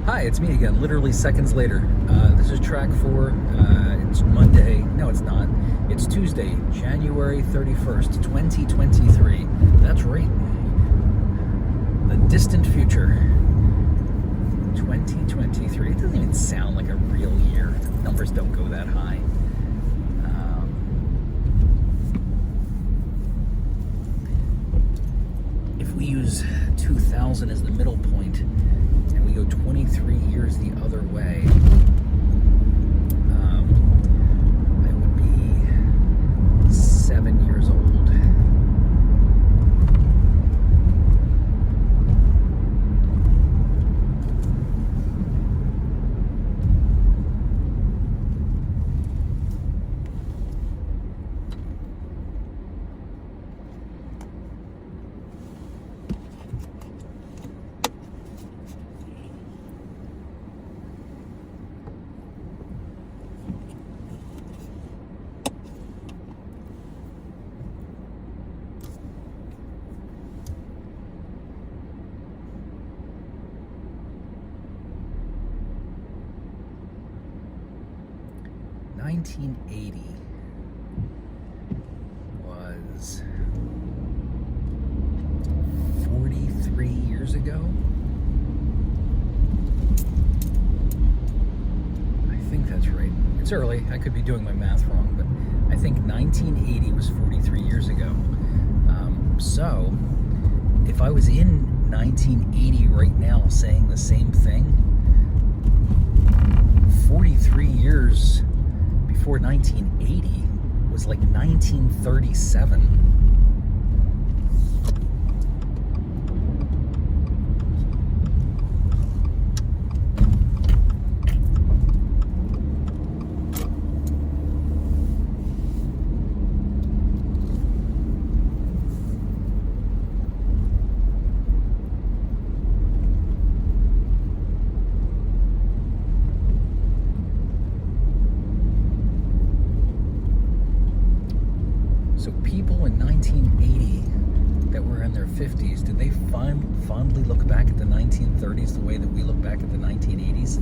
Hi, it's me again, literally seconds later. This is track 4. It's Monday. No, it's not. It's Tuesday, January 31st, 2023. That's right. The distant future. 2023. It doesn't even sound like a real year. The numbers don't go that high. If we use 2000 as the middle point, and we go 23 years the other way, I would be 7 years old. (1980) was 43 years ago. I think that's right. It's early. I could be doing my math wrong, but I think 1980 was 43 years ago. So, if I was in 1980 right now saying the same thing, 43 years before 1980 was like 1937. So people in 1980 that were in their 50s, did they fondly look back at the 1930s the way that we look back at the 1980s?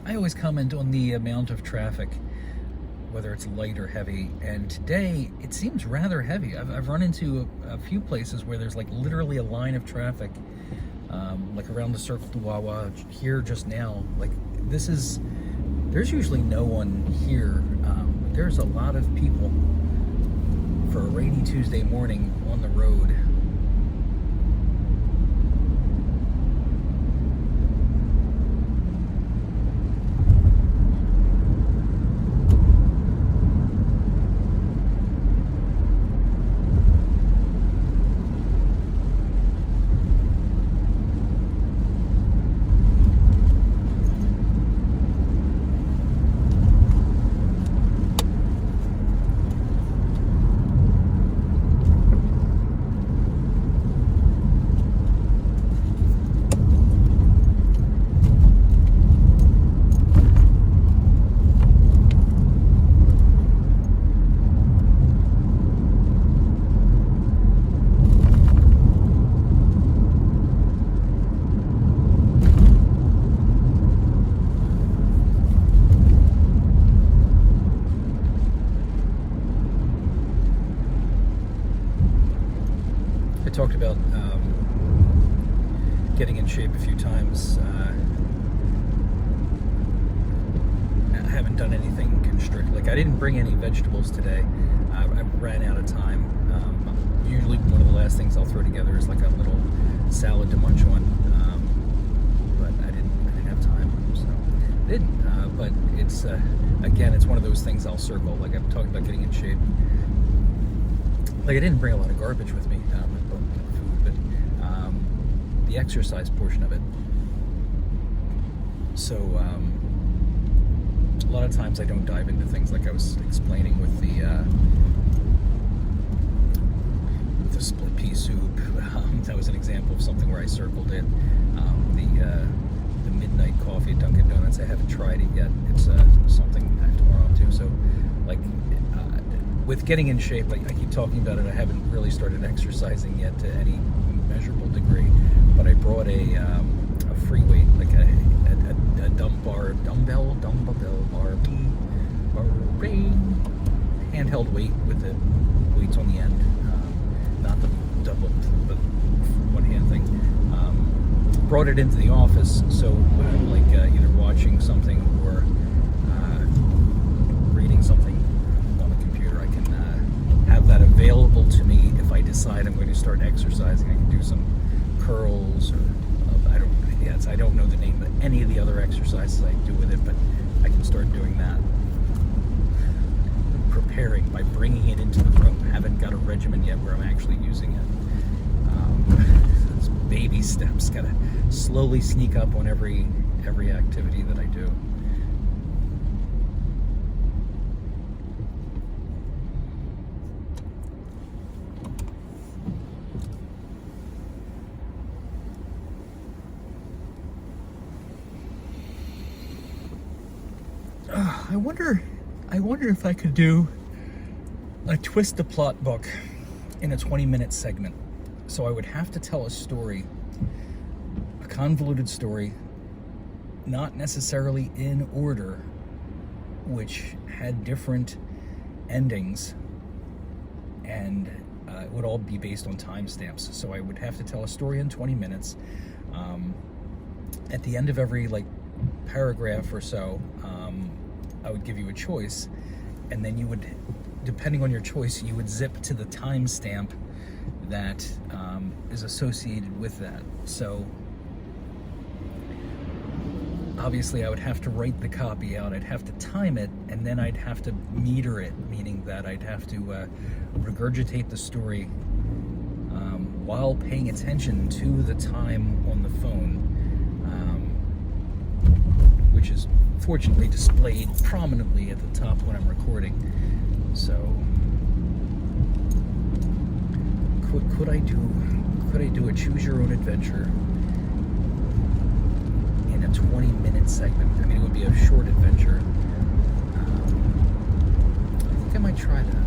I always comment on the amount of traffic, whether it's light or heavy, and today it seems rather heavy. I've run into a few places where there's like literally a line of traffic, like around the Circle du Wawa here just now. Like there's usually no one here. There's a lot of people for a rainy Tuesday morning on the road. talked about getting in shape a few times. I haven't done anything constrict. Like, I didn't bring any vegetables today. I ran out of time. Usually one of the last things I'll throw together is like a little salad to munch on. But I didn't have time, so I didn't. But it's again, it's one of those things I'll circle. Like, I'm talking about getting in shape. Like, I didn't bring a lot of garbage with me, with food, but the exercise portion of it. So a lot of times I don't dive into things like I was explaining with the split pea soup. That was an example of something where I circled it. The midnight coffee at Dunkin' Donuts, I haven't tried it yet. It's something I have to warm up to. So, like, with getting in shape, I keep talking about it. I haven't really started exercising yet to any measurable degree, but I brought a free weight, like a dumbbell handheld weight with the weights on the end, not the double, the one hand thing. Brought it into the office, so when I'm like either watching something or reading something on the computer, I can have that available to me. If I decide I'm going to start exercising, I can do some curls, or I don't know the name of any of the other exercises I do with it, but I can start doing that. Preparing by bringing it into the room. Haven't got a regimen yet where I'm actually using it. It's baby steps. Gotta slowly sneak up on every activity that I do. I wonder if I could do a twist the plot book in a 20-minute segment. So I would have to tell a story, a convoluted story, not necessarily in order, which had different endings, and it would all be based on timestamps. So I would have to tell a story in 20 minutes. At the end of every paragraph or so, I would give you a choice, and then you would, depending on your choice, you would zip to the timestamp that is associated with that. So obviously I would have to write the copy out, I'd have to time it, and then I'd have to meter it, meaning that I'd have to regurgitate the story while paying attention to the time on the phone, which is fortunately displayed prominently at the top when I'm recording. So could I do a choose your own adventure in a 20-minute segment? I mean, it would be a short adventure. I think I might try that.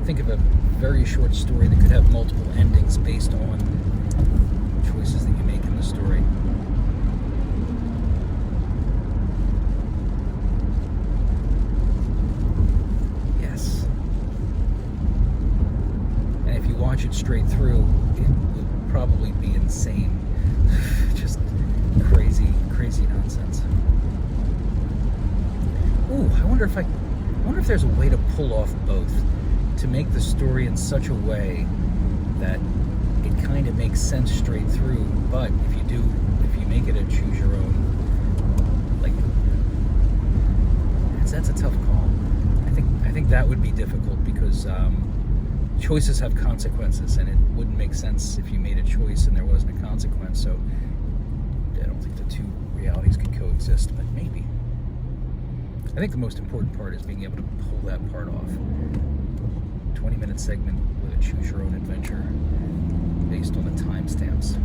Think of a very short story that could have multiple endings based on choices that you make in the story. Watch it straight through, it would probably be insane. Just crazy nonsense. Ooh, I wonder if there's a way to pull off both, to make the story in such a way that it kind of makes sense straight through, but if you make it a choose your own, that's a tough call. I think that would be difficult because choices have consequences, and it wouldn't make sense if you made a choice and there wasn't a consequence. So I don't think the two realities could coexist, but maybe. I think the most important part is being able to pull that part off. 20-minute segment with a choose your own adventure based on the timestamps.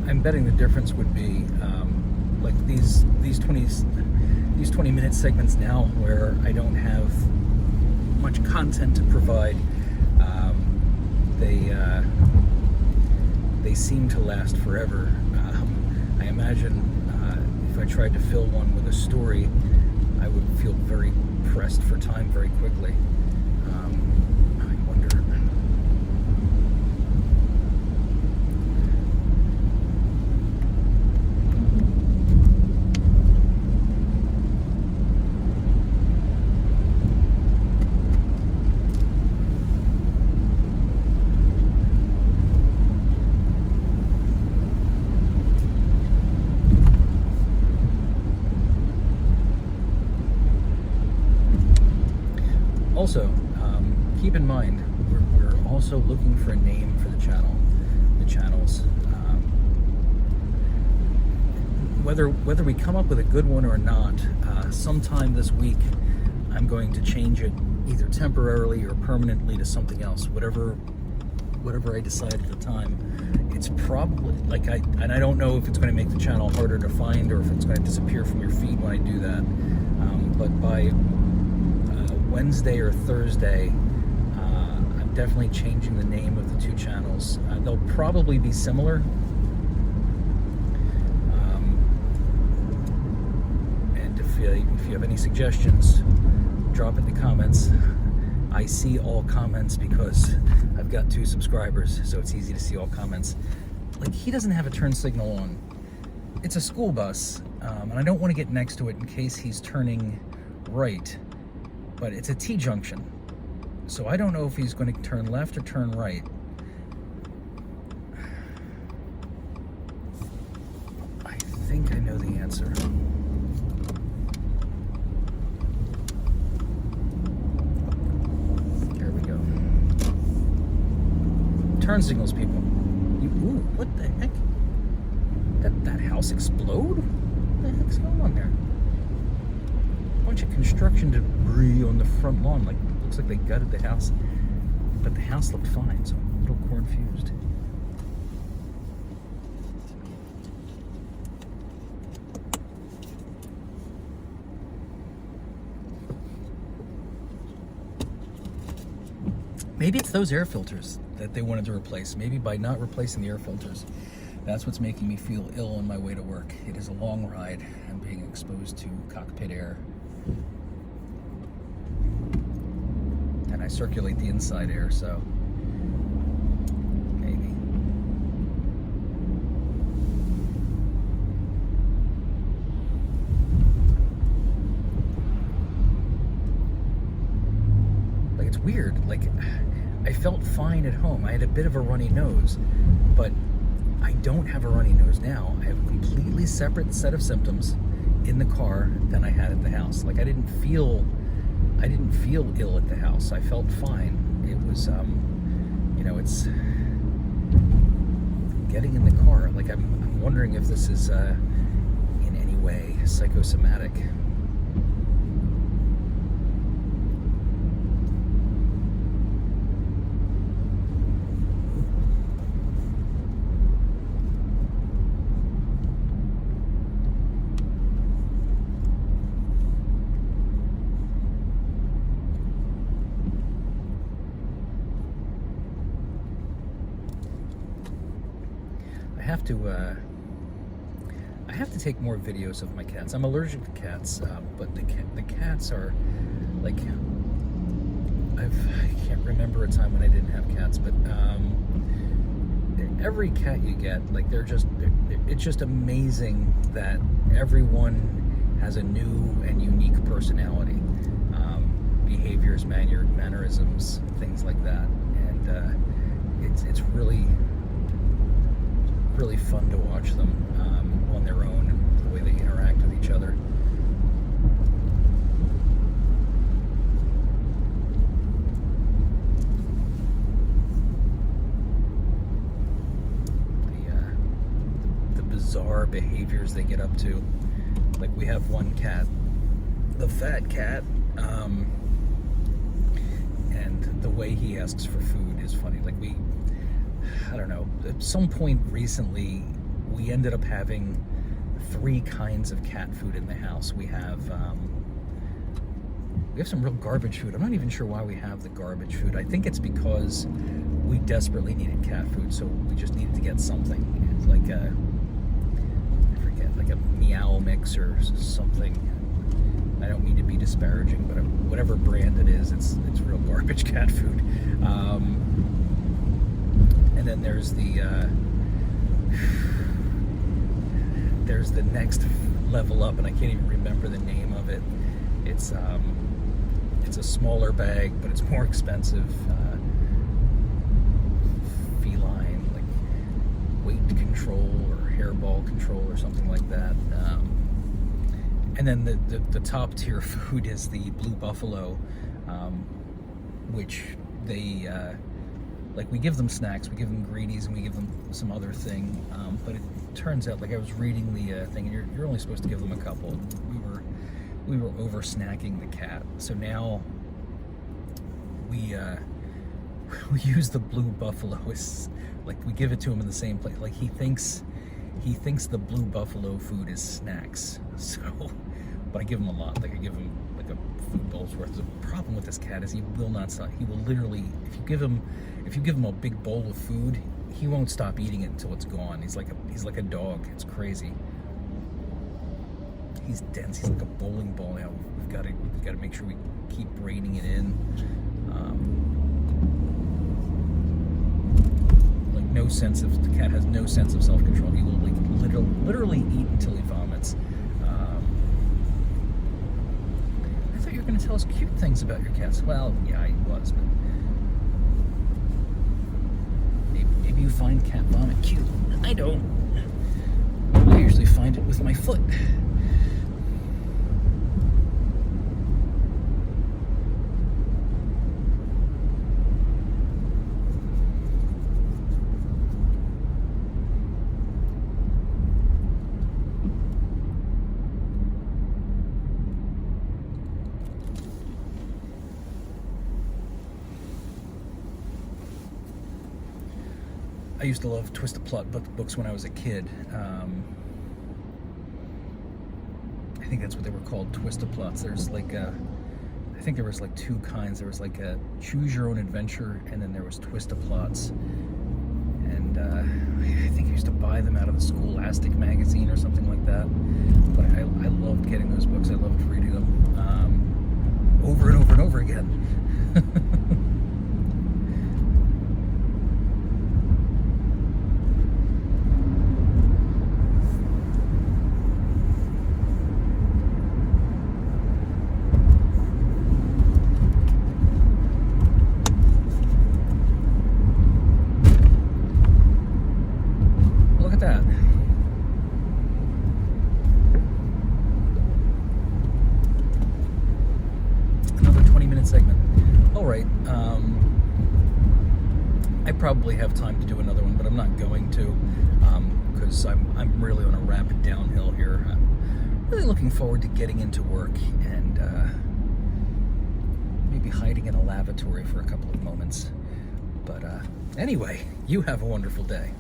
I'm betting the difference would be like these 20-minute segments now where I don't have much content to provide. They seem to last forever. I imagine if I tried to fill one with a story, I would feel very pressed for time very quickly. I wonder. Also, keep in mind, we're also looking for a name for the channel, the channels. Whether we come up with a good one or not, sometime this week, I'm going to change it either temporarily or permanently to something else. Whatever I decide at the time. It's probably like I don't know if it's going to make the channel harder to find or if it's going to disappear from your feed when I do that. But by Wednesday or Thursday, I'm definitely changing the name of the two channels. They'll probably be similar. And if you have any suggestions, drop in the comments. I see all comments because I've got 2 subscribers, so it's easy to see all comments. Like, he doesn't have a turn signal on. It's a school bus, and I don't want to get next to it in case he's turning right. But it's a T-junction, so I don't know if he's going to turn left or turn right. I think I know the answer. There we go. Turn signals, people. Ooh, what the heck? That house explode? What the heck's going on there? Bunch of construction debris on the front lawn. Like, looks like they gutted the house, but the house looked fine, so I'm a little confused. Maybe it's those air filters that they wanted to replace. Maybe by not replacing the air filters, that's what's making me feel ill on my way to work. It is a long ride. I'm being exposed to cockpit air. And I circulate the inside air, so maybe. Like, it's weird. Like, I felt fine at home. I had a bit of a runny nose, but I don't have a runny nose now. I have a completely separate set of symptoms in the car than I had at the house. Like, I didn't feel ill at the house. I felt fine. It was, you know, it's getting in the car. Like, I'm wondering if this is in any way psychosomatic. I have to take more videos of my cats. I'm allergic to cats, but the cats are like, I can't remember a time when I didn't have cats, but every cat you get, like, it's just amazing that everyone has a new and unique personality, behaviors, mannerisms, things like that, and it's really fun to watch them on their own and the way they interact with each other. The bizarre behaviors they get up to. Like, we have one cat, the fat cat, and the way he asks for food is funny. Like, I don't know, at some point recently we ended up having 3 kinds of cat food in the house. We have some real garbage food. I'm not even sure why we have the garbage food. I think it's because we desperately needed cat food, so we just needed to get something. It's like I forget, like a Meow Mix or something. I don't mean to be disparaging, but whatever brand it is, it's real garbage cat food. And then there's the next level up, and I can't even remember the name of it. It's a smaller bag, but it's more expensive. Feline, like weight control or hairball control or something like that. And then the top tier food is the Blue Buffalo, which they like, we give them snacks, we give them greenies, and we give them some other thing. But it turns out, like, I was reading the thing, and you're only supposed to give them a couple. We were over snacking the cat, so now we use the Blue Buffalo as, like, we give it to him in the same place. Like, he thinks the Blue Buffalo food is snacks. So, but I give him a lot. Like, I give him like a food bowl's worth. The problem with this cat is he will not stop. He will literally, if you give him a big bowl of food, he won't stop eating it until it's gone. He's like a dog. It's crazy. He's dense. He's like a bowling ball now. We've got to make sure we keep reining it in. Like, the cat has no sense of self-control. He will, like, literally eat until he vomits. I thought you were going to tell us cute things about your cats. Well, yeah, I was, but maybe you find cat vomit cute. I don't. I usually find it with my foot. I used to love Twist-a-Plot books when I was a kid. I think that's what they were called, Twist-a-Plots. There's like I think there was like 2 kinds. There was like a Choose Your Own Adventure, and then there was Twist-a-Plots. And I think I used to buy them out of the Scholastic magazine or something like that. But I loved getting those books. I loved reading them over and over and over again. Segment. All right. I probably have time to do another one, but I'm not going to, because I'm really on a rapid downhill here. I'm really looking forward to getting into work and maybe hiding in a lavatory for a couple of moments. But anyway, you have a wonderful day.